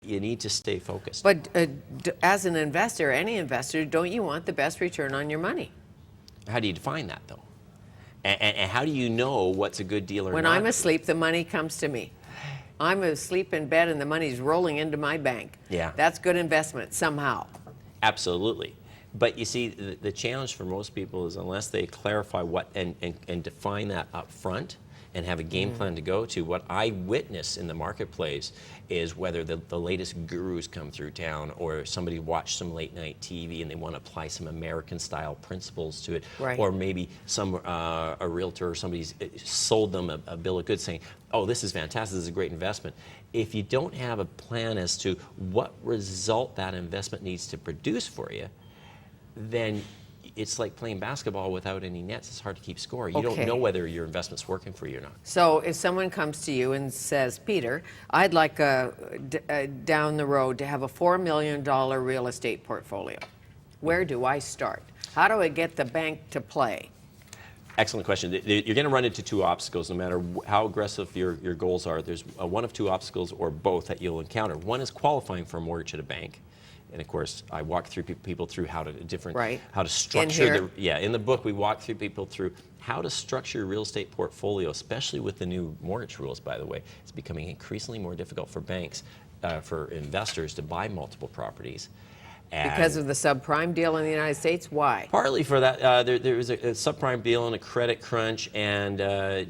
You need to stay focused. But as an investor, any investor, don't you want the best return on your money? How do you define that, though? And how do you know what's a good deal or When not? I'm asleep, the money comes to me. I'm asleep in bed and the money's rolling into my bank. Yeah. That's good investment somehow. Absolutely. But you see, the challenge for most people is unless they clarify what and define that up front and have a game plan to go to, what I witness in the marketplace is whether the latest gurus come through town or somebody watched some late night TV and they want to apply some American style principles to it, Right. or maybe a realtor or somebody's sold them a bill of goods saying, oh, this is fantastic, this is a great investment. If you don't have a plan as to what result that investment needs to produce for you, then it's like playing basketball without any nets. It's hard to keep score. You don't know whether your investment's working for you or not. So if someone comes to you and says, Peter, I'd like down the road to have a $4 million real estate portfolio, where do I start? How do I get the bank to play? Excellent question. You're going to run into two obstacles no matter how aggressive your goals are. There's one of two obstacles or both that you'll encounter. One is qualifying for a mortgage at a bank. And of course, I walk through people through how to structure in the book we walk through people through how to structure your real estate portfolio, especially with the new mortgage rules, by the way. It's becoming increasingly more difficult for banks, for investors to buy multiple properties. And because of the subprime deal in the United States? Why? Partly for that, there was a subprime deal and a credit crunch, and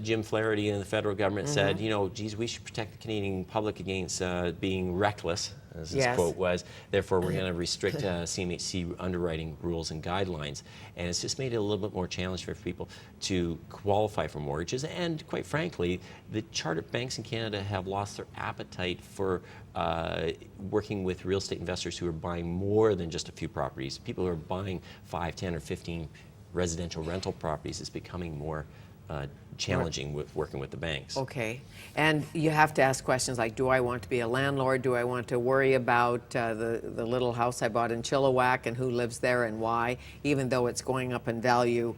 Jim Flaherty and the federal government said, you know, geez, we should protect the Canadian public against being reckless, as his quote was. Therefore, we're going to restrict CMHC underwriting rules and guidelines. And it's just made it a little bit more challenging for people to qualify for mortgages. And quite frankly, the chartered banks in Canada have lost their appetite for working with real estate investors who are buying more than just a few properties. People who are buying 5, 10, or 15 residential rental properties is becoming more challenging with working with the banks. Okay. And you have to ask questions like, do I want to be a landlord? Do I want to worry about the little house I bought in Chilliwack and who lives there and why, even though it's going up in value?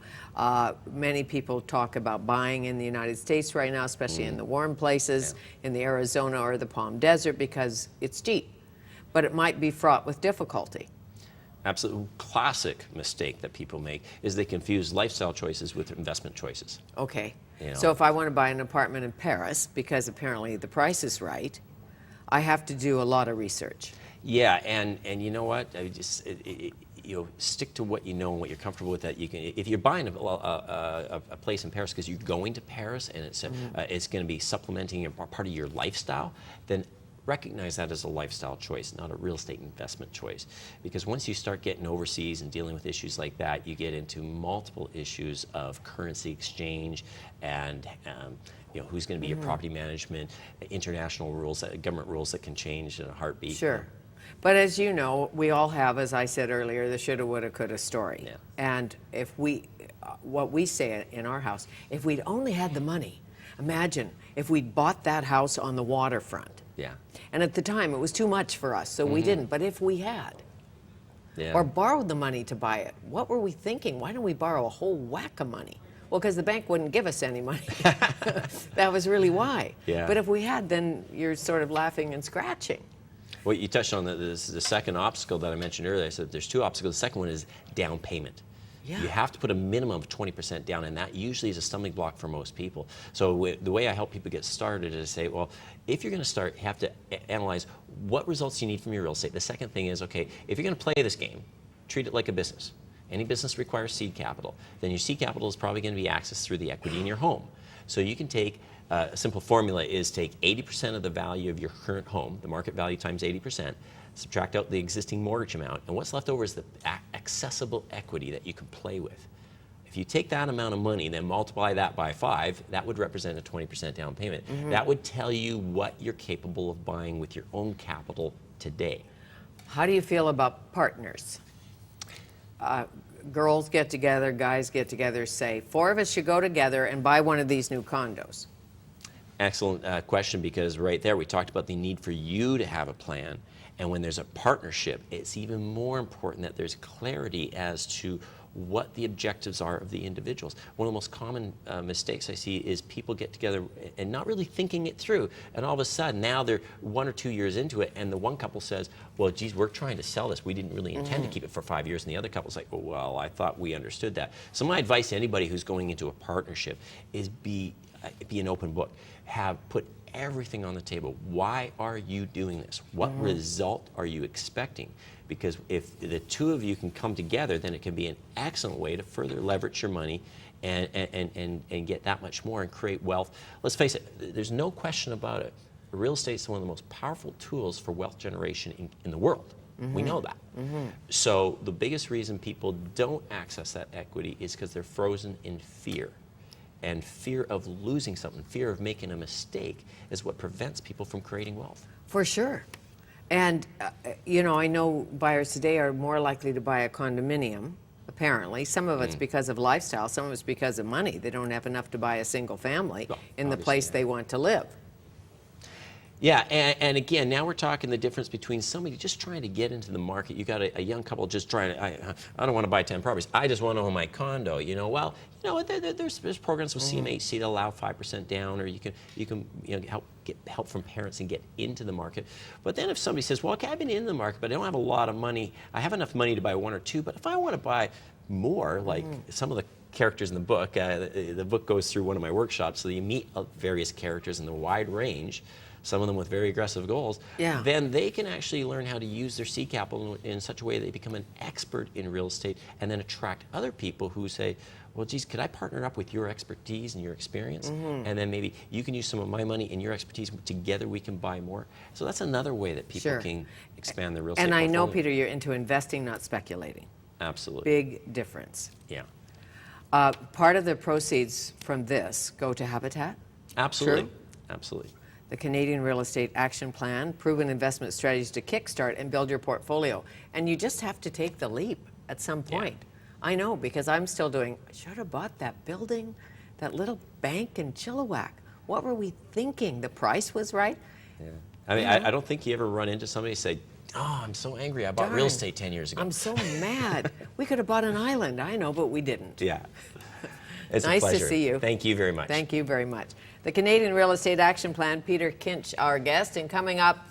Many people talk about buying in the United States right now, especially in the warm places, in the Arizona or the Palm Desert, because it's cheap. But it might be fraught with difficulty. Absolute classic mistake that people make is they confuse lifestyle choices with investment choices. Okay. You know? So if I want to buy an apartment in Paris, because apparently the price is right, I have to do a lot of research. Yeah, and you know what? I just you know, stick to what you know and what you're comfortable with. That you can, if you're buying a place in Paris because you're going to Paris and it's going to be supplementing your part of your lifestyle, then recognize that as a lifestyle choice, not a real estate investment choice. Because once you start getting overseas and dealing with issues like that, you get into multiple issues of currency exchange and you know, who's going to be your property management, international rules, government rules that can change in a heartbeat. Sure. But as you know, we all have, as I said earlier, the shoulda, woulda, coulda story. Yeah. And if what we say in our house, if we'd only had the money, imagine if we'd bought that house on the waterfront. Yeah. And at the time, it was too much for us, so we didn't. But if we had, or borrowed the money to buy it, what were we thinking? Why don't we borrow a whole whack of money? Well, because the bank wouldn't give us any money. That was really why. Yeah. But if we had, then you're sort of laughing and scratching. Well, you touched on the second obstacle that I mentioned earlier. I said there's two obstacles. The second one is down payment. Yeah. You have to put a minimum of 20% down, and that usually is a stumbling block for most people. So the way I help people get started is to say, well, if you're going to start, you have to analyze what results you need from your real estate. The second thing is, okay, if you're going to play this game, treat it like a business. Any business requires seed capital. Then your seed capital is probably going to be accessed through the equity in your home. So you can take, a simple formula is take 80% of the value of your current home, the market value times 80%, subtract out the existing mortgage amount, and what's left over is the accessible equity that you can play with. If you take that amount of money, then multiply that by 5, that would represent a 20% down payment. That would tell you what you're capable of buying with your own capital today. How do you feel about partners? Girls get together, guys get together, say, 4 of us should go together and buy one of these new condos. Excellent question, because right there we talked about the need for you to have a plan. And when there's a partnership, it's even more important that there's clarity as to what the objectives are of the individuals. One of the most common mistakes I see is people get together and not really thinking it through, and all of a sudden now they're 1 or 2 years into it, and the one couple says, well, geez, we're trying to sell this. We didn't really intend to keep it for 5 years, and the other couple's like, oh, well, I thought we understood that. So my advice to anybody who's going into a partnership is be an open book. Put everything on the table. Why are you doing this? What result are you expecting? Because if the two of you can come together, then it can be an excellent way to further leverage your money and get that much more and create wealth. Let's face it, there's no question about it. Real estate is one of the most powerful tools for wealth generation in the world. We know that. So the biggest reason people don't access that equity is because they're frozen in fear. And fear of losing something, fear of making a mistake is what prevents people from creating wealth. For sure. And, you know, I know buyers today are more likely to buy a condominium, apparently. Some of it's because of lifestyle, some of it's because of money. They don't have enough to buy a single family in the place they want to live. Yeah, and again, now we're talking the difference between somebody just trying to get into the market. You got a young couple just trying to, I don't want to buy 10 properties. I just want to own my condo. You know, well, you know, there's programs with CMHC that allow 5% down, or you can get help from parents and get into the market. But then if somebody says, well, okay, I've been in the market, but I don't have a lot of money. I have enough money to buy 1 or 2, but if I want to buy more, like some of the characters in the book, the book goes through one of my workshops, so you meet various characters in the wide range, some of them with very aggressive goals, then they can actually learn how to use their seed capital in such a way that they become an expert in real estate and then attract other people who say, well, geez, could I partner up with your expertise and your experience? And then maybe you can use some of my money and your expertise. Together we can buy more. So that's another way that people can expand their real estate And I know, portfolio. Peter, you're into investing, not speculating. Absolutely. Big difference. Yeah. Part of the proceeds from this go to Habitat? Absolutely. True? Absolutely. The Canadian Real Estate Action Plan, proven investment strategies to kickstart and build your portfolio. And you just have to take the leap at some point. I know, because I'm still doing, I should have bought that building, that little bank in Chilliwack. What were we thinking? The price was right? Yeah. I mean, I don't think you ever run into somebody and say, oh, I'm so angry. I bought real estate 10 years ago. I'm so mad. We could have bought an island. I know, but we didn't. Yeah. It's Nice a pleasure. to see you. Thank you very much. Thank you very much. The Canadian Real Estate Action Plan, Peter Kinch, our guest, and coming up,